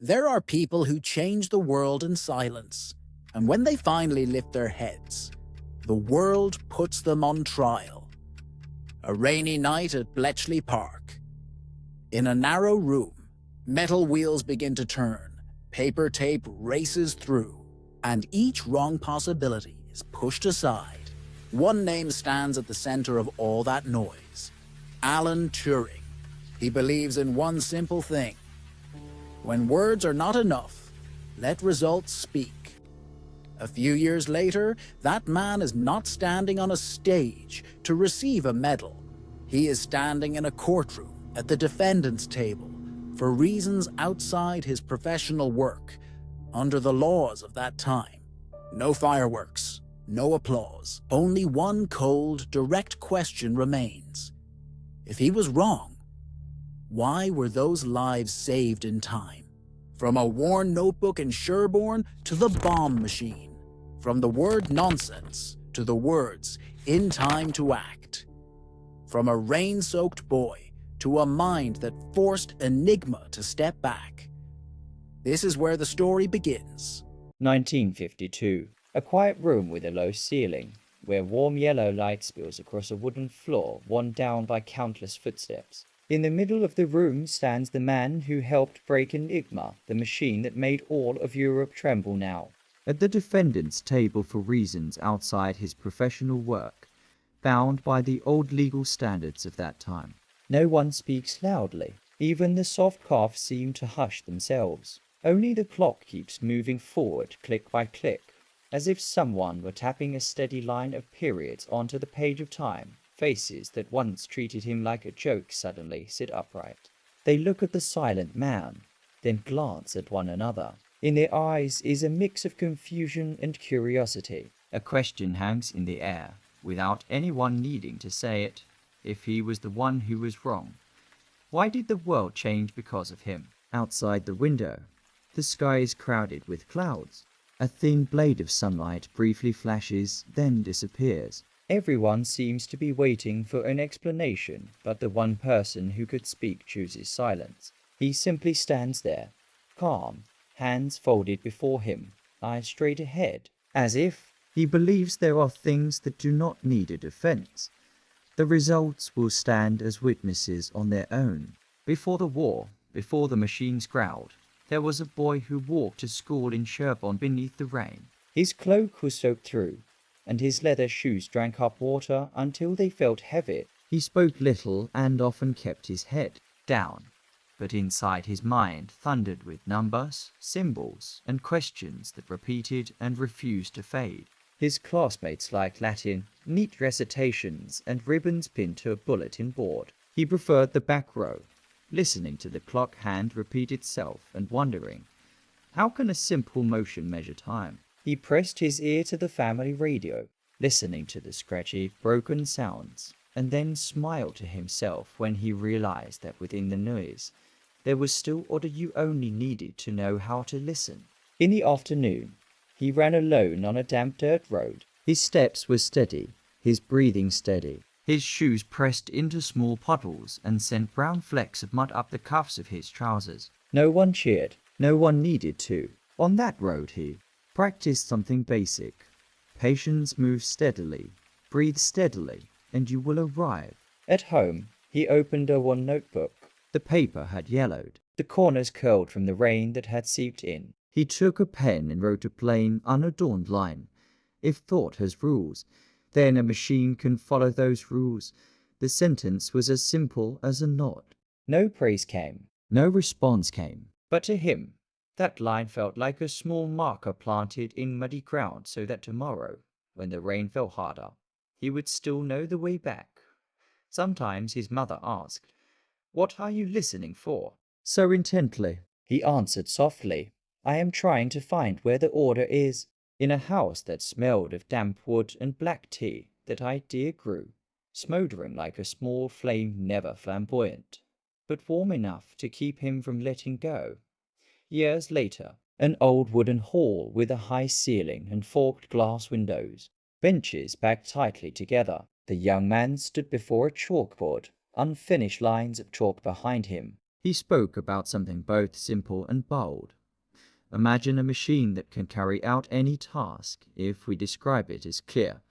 There are people who change the world in silence, and when they finally lift their heads, the world puts them on trial. A rainy night at Bletchley Park. In a narrow room, metal wheels begin to turn, paper tape races through, and each wrong possibility is pushed aside. One name stands at the center of all that noise: Alan Turing. He believes in one simple thing: when words are not enough, let results speak. A few years later, that man is not standing on a stage to receive a medal. He is standing in a courtroom at the defendant's table for reasons outside his professional work, under the laws of that time. No fireworks, no applause. Only one cold, direct question remains. If he was wrong, why were those lives saved in time? From a worn notebook in Sherborne to the bomb machine. From the word nonsense to the words in time to act. From a rain-soaked boy to a mind that forced Enigma to step back. This is where the story begins. 1952. A quiet room with a low ceiling, where warm yellow light spills across a wooden floor worn down by countless footsteps. In the middle of the room stands the man who helped break Enigma, the machine that made all of Europe tremble now. At the defendant's table for reasons outside his professional work, bound by the old legal standards of that time. No one speaks loudly. Even the soft coughs seem to hush themselves. Only the clock keeps moving forward click by click, as if someone were tapping a steady line of periods onto the page of time. Faces that once treated him like a joke suddenly sit upright. They look at the silent man, then glance at one another. In their eyes is a mix of confusion and curiosity. A question hangs in the air, without anyone needing to say it. If he was the one who was wrong, why did the world change because of him? Outside the window, the sky is crowded with clouds. A thin blade of sunlight briefly flashes, then disappears. Everyone seems to be waiting for an explanation, but the one person who could speak chooses silence. He simply stands there, calm, hands folded before him, eyes straight ahead, as if he believes there are things that do not need a defense. The results will stand as witnesses on their own. Before the war, before the machines growled, there was a boy who walked to school in Sherborne beneath the rain. His cloak was soaked through, and his leather shoes drank up water until they felt heavy. He spoke little and often kept his head down, but inside his mind thundered with numbers, symbols, and questions that repeated and refused to fade. His classmates liked Latin, neat recitations, and ribbons pinned to a bulletin board. He preferred the back row, listening to the clock hand repeat itself and wondering, how can a simple motion measure time? He pressed his ear to the family radio, listening to the scratchy, broken sounds, and then smiled to himself when he realized that within the noise, there was still order. You only needed to know how to listen. In the afternoon, he ran alone on a damp dirt road. His steps were steady, his breathing steady. His shoes pressed into small puddles and sent brown flecks of mud up the cuffs of his trousers. No one cheered, no one needed to. On that road he practice something basic. Patience, move steadily, breathe steadily, and you will arrive. At home, he opened a worn notebook. The paper had yellowed. The corners curled from the rain that had seeped in. He took a pen and wrote a plain, unadorned line. If thought has rules, then a machine can follow those rules. The sentence was as simple as a nod. No praise came. No response came. But to him, that line felt like a small marker planted in muddy ground so that tomorrow, when the rain fell harder, he would still know the way back. Sometimes his mother asked, "What are you listening for?" So intently. He answered softly, "I am trying to find where the order is." In a house that smelled of damp wood and black tea, that idea grew, smouldering like a small flame, never flamboyant, but warm enough to keep him from letting go. Years later, an old wooden hall with a high ceiling and forked glass windows, benches packed tightly together. The young man stood before a chalkboard, unfinished lines of chalk behind him. He spoke about something both simple and bold. Imagine a machine that can carry out any task if we describe it as clear,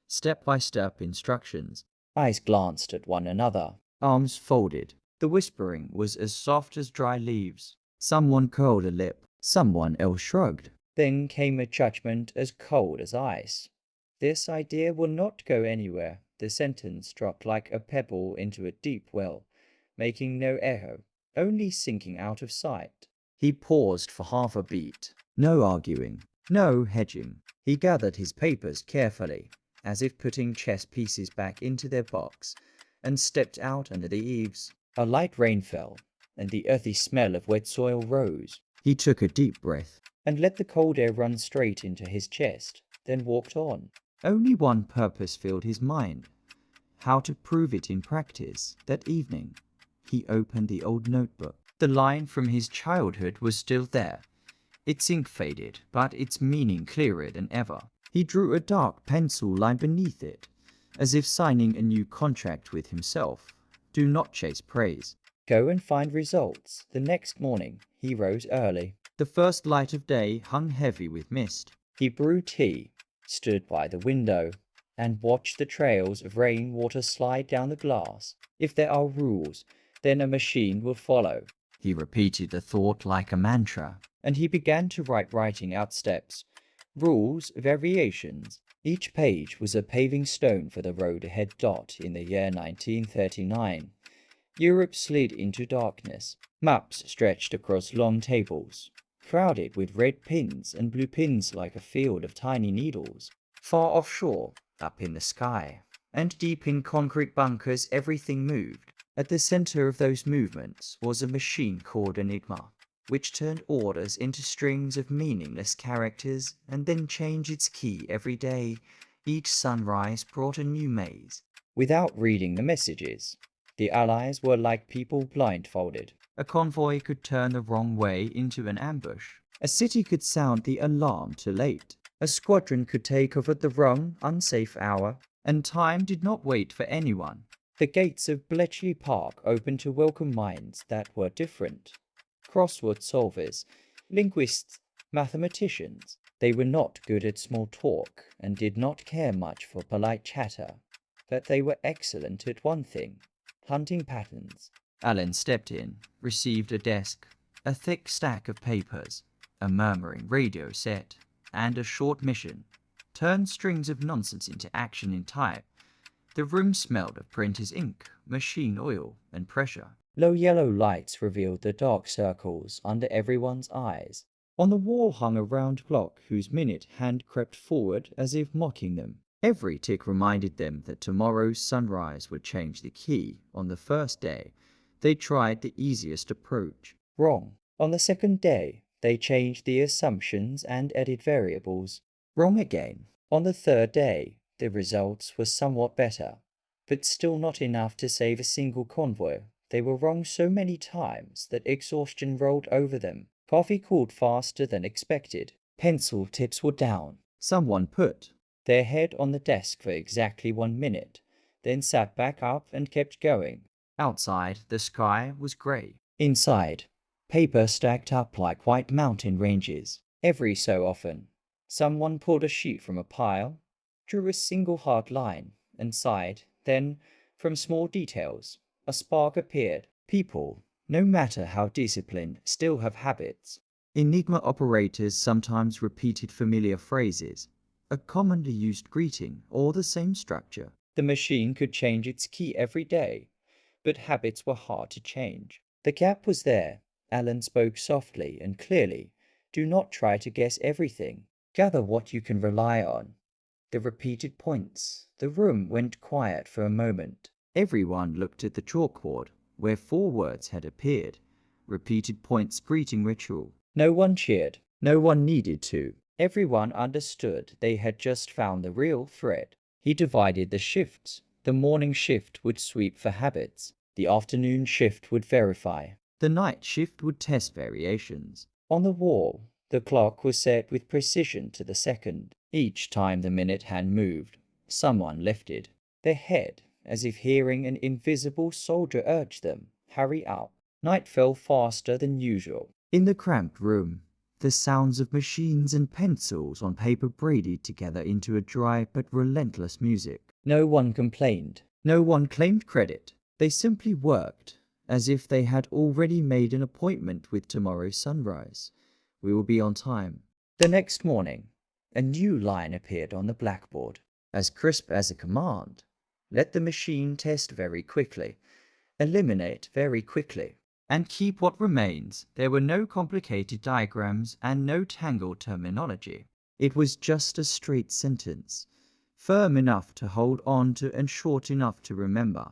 step-by-step instructions. Eyes glanced at one another, arms folded. The whispering was as soft as dry leaves. Someone curled a lip, someone else shrugged. Then came a judgment as cold as ice. This idea will not go anywhere. The sentence dropped like a pebble into a deep well, making no echo, only sinking out of sight. He paused for half a beat. No arguing, no hedging. He gathered his papers carefully, as if putting chess pieces back into their box, and stepped out under the eaves. A light rain fell, and the earthy smell of wet soil rose. He took a deep breath, and let the cold air run straight into his chest, then walked on. Only one purpose filled his mind: how to prove it in practice. That evening, he opened the old notebook. The line from his childhood was still there. Its ink faded, but its meaning clearer than ever. He drew a dark pencil line beneath it, as if signing a new contract with himself. Do not chase praise. Go and find results. The next morning, he rose early. The first light of day hung heavy with mist. He brewed tea, stood by the window, and watched the trails of rain water slide down the glass. If there are rules, then a machine will follow. He repeated the thought like a mantra, and he began to writing out steps, rules, variations. Each page was a paving stone for the road ahead. In the year 1939, Europe slid into darkness. Maps stretched across long tables, crowded with red pins and blue pins like a field of tiny needles. Far offshore, up in the sky, and deep in concrete bunkers, everything moved. At the center of those movements was a machine called Enigma, which turned orders into strings of meaningless characters and then changed its key every day. Each sunrise brought a new maze. Without reading the messages, the Allies were like people blindfolded. A convoy could turn the wrong way into an ambush. A city could sound the alarm too late. A squadron could take off at the wrong, unsafe hour, and time did not wait for anyone. The gates of Bletchley Park opened to welcome minds that were different. Crossword solvers, linguists, mathematicians. They were not good at small talk and did not care much for polite chatter, but they were excellent at one thing: hunting patterns. Alan stepped in, received a desk, a thick stack of papers, a murmuring radio set, and a short mission. Turned strings of nonsense into action in type. The room smelled of printer's ink, machine oil, and pressure. Low yellow lights revealed the dark circles under everyone's eyes. On the wall hung a round clock whose minute hand crept forward as if mocking them. Every tick reminded them that tomorrow's sunrise would change the key. On the first day, they tried the easiest approach. Wrong. On the second day, they changed the assumptions and added variables. Wrong again. On the third day, the results were somewhat better, but still not enough to save a single convoy. They were wrong so many times that exhaustion rolled over them. Coffee cooled faster than expected. Pencil tips were down. Someone put their head on the desk for exactly 1 minute, then sat back up and kept going. Outside, the sky was grey. Inside, paper stacked up like white mountain ranges. Every so often, someone pulled a sheet from a pile, drew a single hard line, and sighed. Then, from small details, a spark appeared. People, no matter how disciplined, still have habits. Enigma operators sometimes repeated familiar phrases, a commonly used greeting, or the same structure. The machine could change its key every day, but habits were hard to change. The gap was there. Alan spoke softly and clearly. Do not try to guess everything. Gather what you can rely on. The repeated points. The room went quiet for a moment. Everyone looked at the chalkboard, where 4 words had appeared. Repeated points, greeting ritual. No one cheered. No one needed to. Everyone understood they had just found the real thread. He divided the shifts. The morning shift would sweep for habits. The afternoon shift would verify. The night shift would test variations. On the wall, the clock was set with precision to the second. Each time the minute hand moved, someone lifted their head, as if hearing an invisible soldier urge them, hurry up. Night fell faster than usual. In the cramped room, the sounds of machines and pencils on paper braided together into a dry but relentless music. No one complained. No one claimed credit. They simply worked, as if they had already made an appointment with tomorrow's sunrise. We will be on time. The next morning, a new line appeared on the blackboard, as crisp as a command. Let the machine test very quickly, eliminate very quickly, and keep what remains. There were no complicated diagrams and no tangled terminology. It was just a straight sentence, firm enough to hold on to and short enough to remember.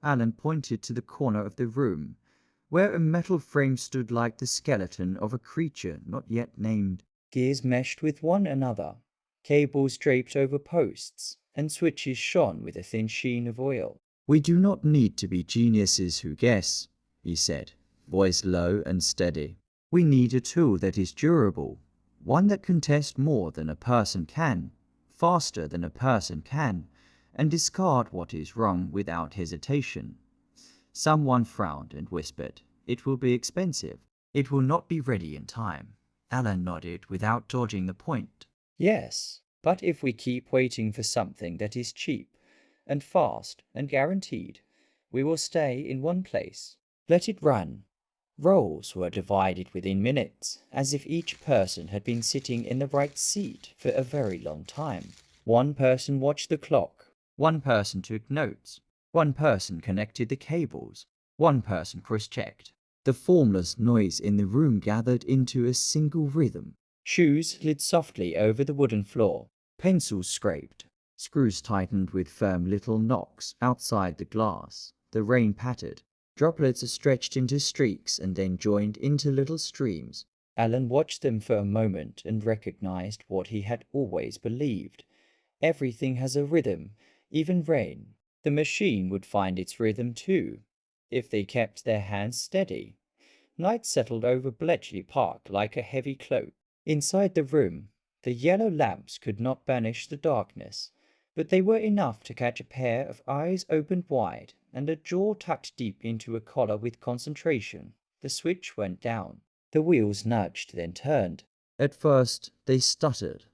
Alan pointed to the corner of the room, where a metal frame stood like the skeleton of a creature not yet named. Gears meshed with one another, cables draped over posts, and switches shone with a thin sheen of oil. "We do not need to be geniuses who guess," he said, voice low and steady. "We need a tool that is durable, one that can test more than a person can, faster than a person can, and discard what is wrong without hesitation." Someone frowned and whispered, "It will be expensive. It will not be ready in time." Alan nodded without dodging the point. "Yes, but if we keep waiting for something that is cheap and fast and guaranteed, we will stay in one place. Let it run." Roles were divided within minutes, as if each person had been sitting in the right seat for a very long time. One person watched the clock. One person took notes. One person connected the cables. One person cross-checked. The formless noise in the room gathered into a single rhythm. Shoes slid softly over the wooden floor. Pencils scraped. Screws tightened with firm little knocks outside the glass. The rain pattered. Droplets stretched into streaks and then joined into little streams. Alan watched them for a moment and recognized what he had always believed. Everything has a rhythm, even rain. The machine would find its rhythm too, if they kept their hands steady. Night settled over Bletchley Park like a heavy cloak. Inside the room, the yellow lamps could not banish the darkness, but they were enough to catch a pair of eyes opened wide and a jaw tucked deep into a collar with concentration. The switch went down. The wheels nudged, then turned. At first, they stuttered,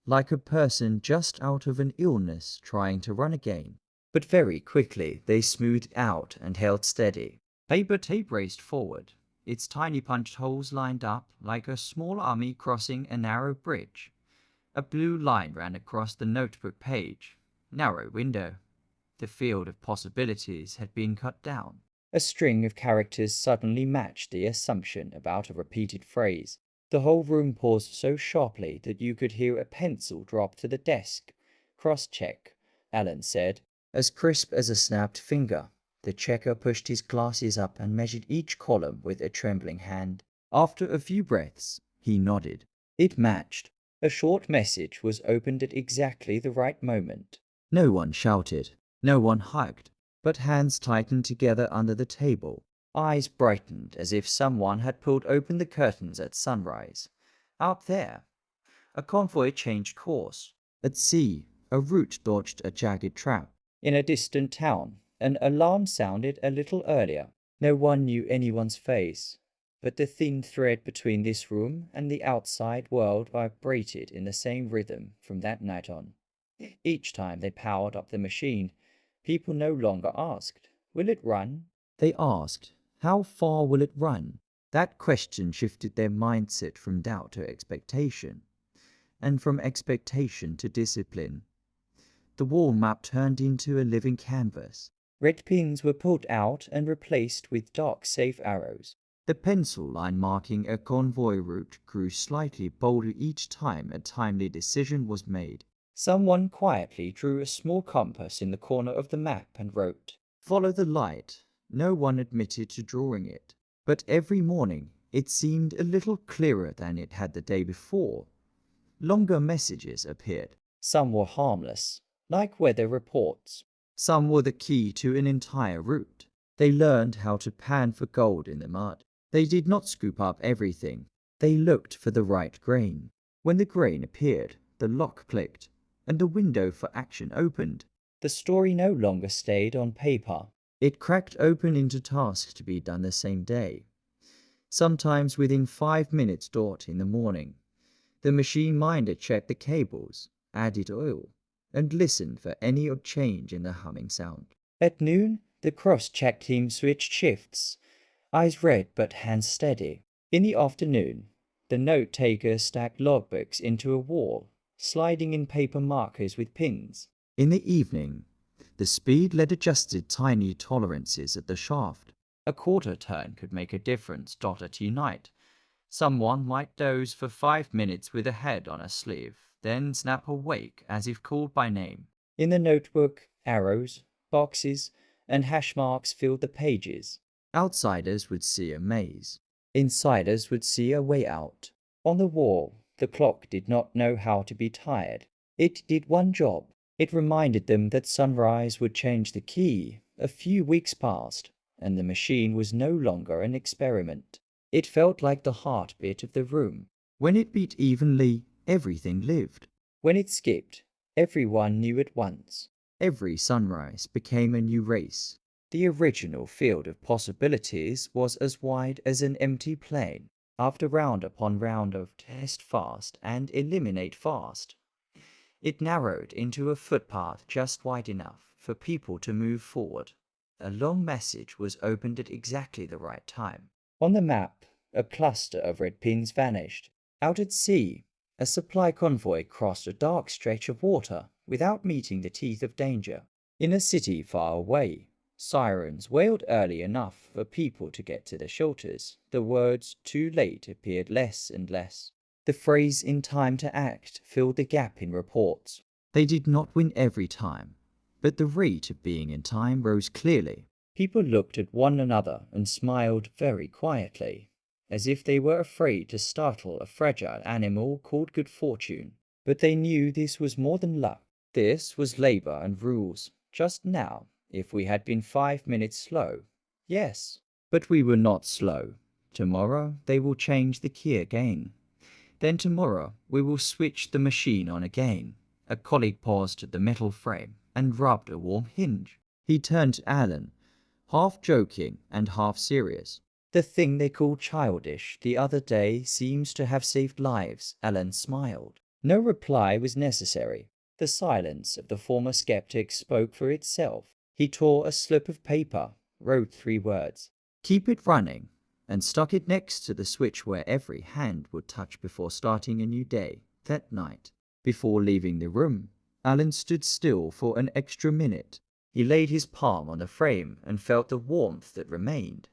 like a person just out of an illness trying to run again. But very quickly, they smoothed out and held steady. Paper tape raced forward, its tiny punched holes lined up like a small army crossing a narrow bridge. A blue line ran across the notebook page. Narrow window. The field of possibilities had been cut down. A string of characters suddenly matched the assumption about a repeated phrase. The whole room paused so sharply that you could hear a pencil drop to the desk. "Cross-check," Alan said, as crisp as a snapped finger. The checker pushed his glasses up and measured each column with a trembling hand. After a few breaths, he nodded. It matched. A short message was opened at exactly the right moment. No one shouted. No one hugged. But hands tightened together under the table. Eyes brightened as if someone had pulled open the curtains at sunrise. Out there, a convoy changed course. At sea, a route dodged a jagged trap. In a distant town, an alarm sounded a little earlier. No one knew anyone's face, but the thin thread between this room and the outside world vibrated in the same rhythm from that night on. Each time they powered up the machine, people no longer asked, "Will it run?" They asked, "How far will it run?" That question shifted their mindset from doubt to expectation, and from expectation to discipline. The wall map turned into a living canvas. Red pins were pulled out and replaced with dark safe arrows. The pencil line marking a convoy route grew slightly bolder each time a timely decision was made. Someone quietly drew a small compass in the corner of the map and wrote, "Follow the light." No one admitted to drawing it, but every morning it seemed a little clearer than it had the day before. Longer messages appeared. Some were harmless, like weather reports. Some were the key to an entire route. They learned how to pan for gold in the mud. They did not scoop up everything. They looked for the right grain. When the grain appeared, the lock clicked, and the window for action opened. The story no longer stayed on paper. It cracked open into tasks to be done the same day, sometimes within 5 minutes dot in the morning. The machine minder checked the cables, added oil, and listened for any odd change in the humming sound. At noon, the cross-check team switched shifts, eyes red but hands steady. In the afternoon, the note-taker stacked logbooks into a wall, sliding in paper markers with pins. In the evening, the speed lead adjusted tiny tolerances at the shaft. A quarter turn could make a difference at night. Someone might doze for 5 minutes with a head on a sleeve, then snap awake as if called by name. In the notebook, arrows, boxes, and hash marks filled the pages. Outsiders would see a maze. Insiders would see a way out. On the wall, the clock did not know how to be tired. It did one job. It reminded them that sunrise would change the key. A few weeks passed, and the machine was no longer an experiment. It felt like the heartbeat of the room. When it beat evenly, everything lived. When it skipped, everyone knew at once. Every sunrise became a new race. The original field of possibilities was as wide as an empty plane. After round upon round of test fast and eliminate fast, it narrowed into a footpath just wide enough for people to move forward. A long message was opened at exactly the right time. On the map, a cluster of red pins vanished. Out at sea, a supply convoy crossed a dark stretch of water without meeting the teeth of danger. In a city far away, sirens wailed early enough for people to get to the shelters. The words "too late" appeared less and less. The phrase "in time to act" filled the gap in reports. They did not win every time, but the rate of being in time rose clearly. People looked at one another and smiled very quietly, as if they were afraid to startle a fragile animal called good fortune. But they knew this was more than luck. This was labor and rules. Just now, if we had been 5 minutes slow, yes, but we were not slow. Tomorrow they will change the key again. Then tomorrow we will switch the machine on again. A colleague paused at the metal frame and rubbed a warm hinge. He turned to Alan, half joking and half serious. The thing they called childish the other day seems to have saved lives. Alan smiled. No reply was necessary. The silence of the former skeptic spoke for itself. He tore a slip of paper, wrote 3 words. Keep it running, and stuck it next to the switch where every hand would touch before starting a new day. That night, before leaving the room, Alan stood still for an extra minute. He laid his palm on the frame and felt the warmth that remained,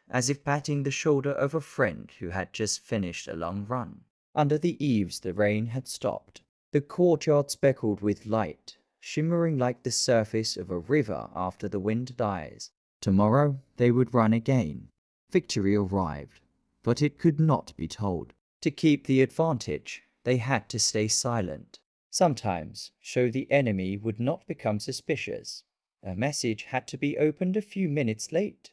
as if patting the shoulder of a friend who had just finished a long run. Under the eaves the rain had stopped. The courtyard speckled with light, shimmering like the surface of a river after the wind dies. Tomorrow they would run again. Victory arrived, but it could not be told. To keep the advantage, they had to stay silent. Sometimes, so the enemy would not become suspicious. A message had to be opened a few minutes late,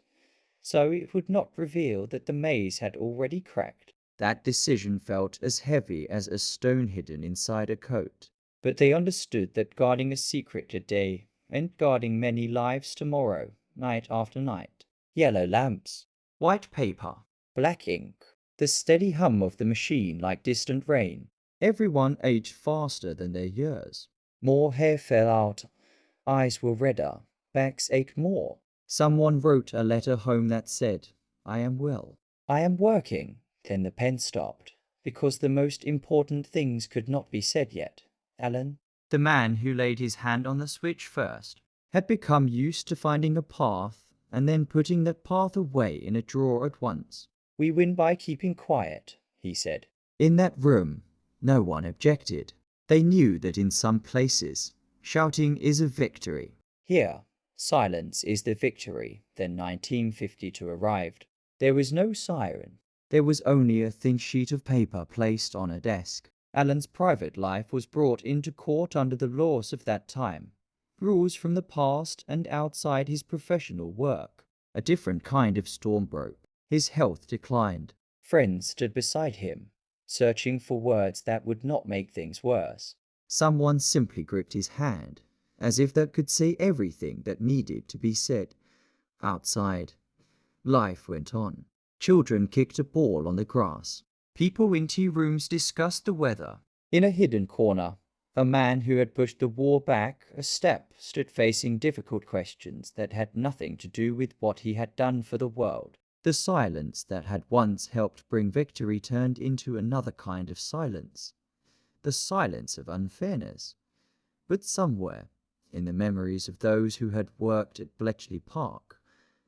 so it would not reveal that the maze had already cracked. That decision felt as heavy as a stone hidden inside a coat. But they understood that guarding a secret today and guarding many lives tomorrow, night after night. Yellow lamps, white paper, black ink, the steady hum of the machine like distant rain. Everyone aged faster than their years. More hair fell out, eyes were redder, backs ached more. Someone wrote a letter home that said, "I am well. I am working." Then the pen stopped, because the most important things could not be said yet. Alan, the man who laid his hand on the switch first, had become used to finding a path and then putting that path away in a drawer at once. "We win by keeping quiet," he said. In that room, no one objected. They knew that in some places, shouting is a victory. Here, silence is the victory. Then 1952 arrived. There was no siren. There was only a thin sheet of paper placed on a desk. Alan's private life was brought into court under the laws of that time. Rules from the past and outside his professional work. A different kind of storm broke. His health declined. Friends stood beside him, searching for words that would not make things worse. Someone simply gripped his hand, as if that could say everything that needed to be said. Outside, life went on. Children kicked a ball on the grass. People in tea rooms discussed the weather. In a hidden corner, a man who had pushed the war back a step stood facing difficult questions that had nothing to do with what he had done for the world. The silence that had once helped bring victory turned into another kind of silence. The silence of unfairness. But somewhere, in the memories of those who had worked at Bletchley Park,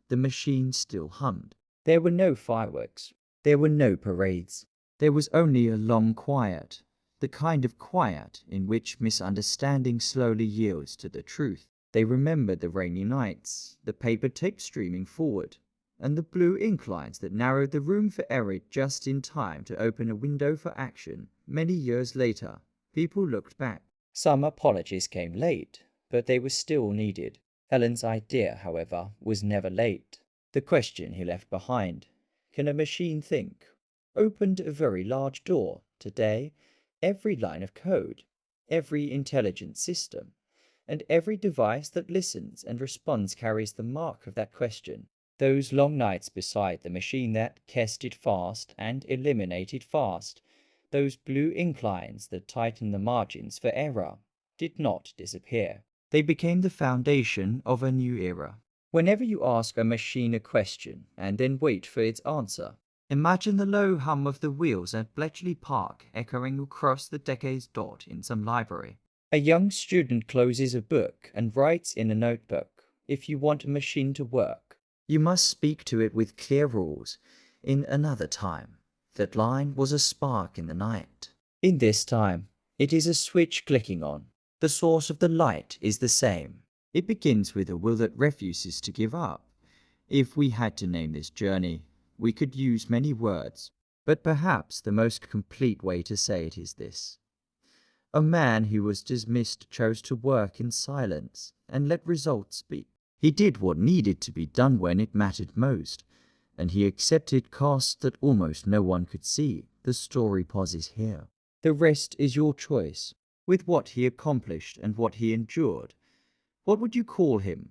the machine still hummed. There were no fireworks. There were no parades. There was only a long quiet, the kind of quiet in which misunderstanding slowly yields to the truth. They remembered the rainy nights, the paper tape streaming forward, and the blue ink lines that narrowed the room for error just in time to open a window for action. Many years later, people looked back. Some apologies came late, but they were still needed. Alan's idea, however, was never late. The question he left behind, can a machine think, opened a very large door. Today, every line of code, every intelligent system, and every device that listens and responds carries the mark of that question. Those long nights beside the machine that casted fast and eliminated fast, those blue ink lines that tightened the margins for error, did not disappear. They became the foundation of a new era. Whenever you ask a machine a question and then wait for its answer, imagine the low hum of the wheels at Bletchley Park echoing across the decades dot in some library. A young student closes a book and writes in a notebook, if you want a machine to work, you must speak to it with clear rules. In another time, that line was a spark in the night. In this time, it is a switch clicking on. The source of the light is the same. It begins with a will that refuses to give up. If we had to name this journey, we could use many words, but perhaps the most complete way to say it is this. A man who was dismissed chose to work in silence and let results speak. He did what needed to be done when it mattered most, and he accepted costs that almost no one could see. The story pauses here. The rest is your choice. With what he accomplished and what he endured, what would you call him?